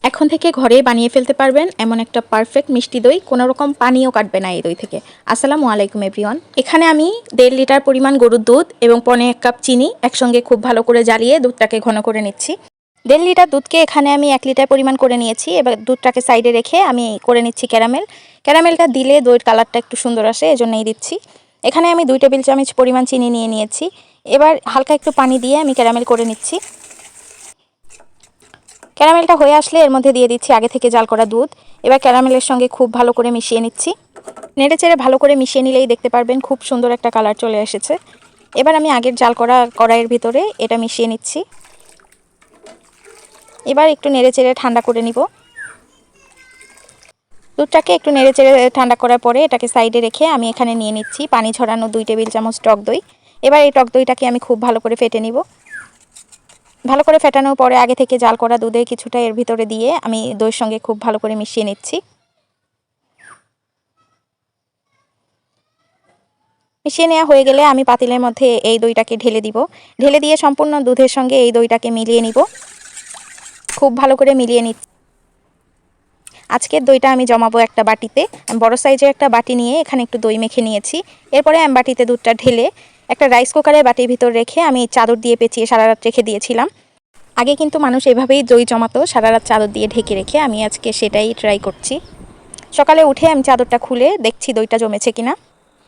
এখন থেকে ঘরেই বানিয়ে ফেলতে পারবেন এমন একটা পারফেক্ট মিষ্টি দই, কোনো রকম পানিও কাটবে না এই দই থেকে। আসসালামু আলাইকুম এভরিওয়ান। এখানে আমি 1.5 লিটার পরিমাণ গরুর দুধ এবং 1.25 কাপ চিনি একসঙ্গে খুব ভালো করে জ্বালিয়ে দুধটাকে ঘন করে নিচ্ছি। 1.5 লিটার দুধকে এখানে আমি 1 লিটার পরিমাণ করে নিয়েছি। এবার দুধটাকে সাইডে রেখে আমি করে নিচ্ছি ক্যারামেল। ক্যারামেলটা দিলে দইয়ের কালারটা একটু সুন্দর আসে, এজন্যই দিচ্ছি। এখানে আমি 2 টেবিল চামচ পরিমাণ চিনি নিয়ে নিয়েছি। এবার হালকা একটু পানি দিয়ে আমি ক্যারামেল করে নিচ্ছি। ক্যারামেলটা হয়ে আসলে এর মধ্যে দিয়ে দিচ্ছি আগে থেকে জাল করা দুধ। এবার ক্যারামেলের সঙ্গে খুব ভালো করে মিশিয়ে নিচ্ছি। নেড়েচেড়ে ভালো করে মিশিয়ে নিলেই দেখতে পারবেন খুব সুন্দর একটা কালার চলে এসেছে। এবার আমি আগের জাল করা কড়াইয়ের ভিতরে এটা মিশিয়ে নিচ্ছি। এবার একটু নেড়েচেড়ে ঠান্ডা করে নিব। দুধটাকে একটু নেড়েচেড়ে ঠান্ডা করার পরে এটাকে সাইডে রেখে আমি এখানে নিয়ে নিচ্ছি পানি ঝরানো 2 টেবিল চামচ টক দই। এবার এই টক দইটাকে আমি খুব ভালো করে ফেটে নিব। ভালো করে ফেটানোর পরে আগে থেকে জাল করা দুধের কিছুটা এর ভিতরে দিয়ে আমি দইয়ের সঙ্গে খুব ভালো করে মিশিয়ে নিচ্ছি। মিশিয়ে নেওয়া হয়ে গেলে আমি পাতিলের মধ্যে এই দইটাকে ঢেলে দিব। ঢেলে দিয়ে সম্পূর্ণ দুধের সঙ্গে এই দইটাকে মিলিয়ে নিব। খুব ভালো করে মিলিয়ে নিচ্ছি। আজকের দইটা আমি জমাবো একটা বাটিতে। আমি বড় সাইজের একটা বাটি নিয়ে এখানে একটু দই মেখে নিয়েছি। এরপরে আমি বাটিতে দুধটা ঢেলে একটা রাইস কুকারের বাটির ভিতর রেখে আমি চাদর দিয়ে পেঁচিয়ে সারা রাত রেখে দিয়েছিলাম। আগে কিন্তু মানুষ এভাবেই দই জমাতো, সারা রাত চাদর দিয়ে ঢেকে রেখে। আমি আজকে সেটাই ট্রাই করছি। সকালে উঠে আমি চাদরটা খুলে দেখছি দইটা জমেছে কিনা।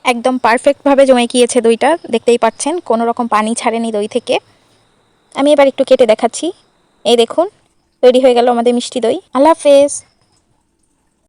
একদম পারফেক্টভাবে জমে গিয়েছে দইটা, দেখতেই পাচ্ছেন কোনো রকম পানি ছাড়েনি দই থেকে। আমি এবার একটু কেটে দেখাচ্ছি। এই দেখুন, তৈরি হয়ে গেল আমাদের মিষ্টি দই। আল্লাহ হাফেজ।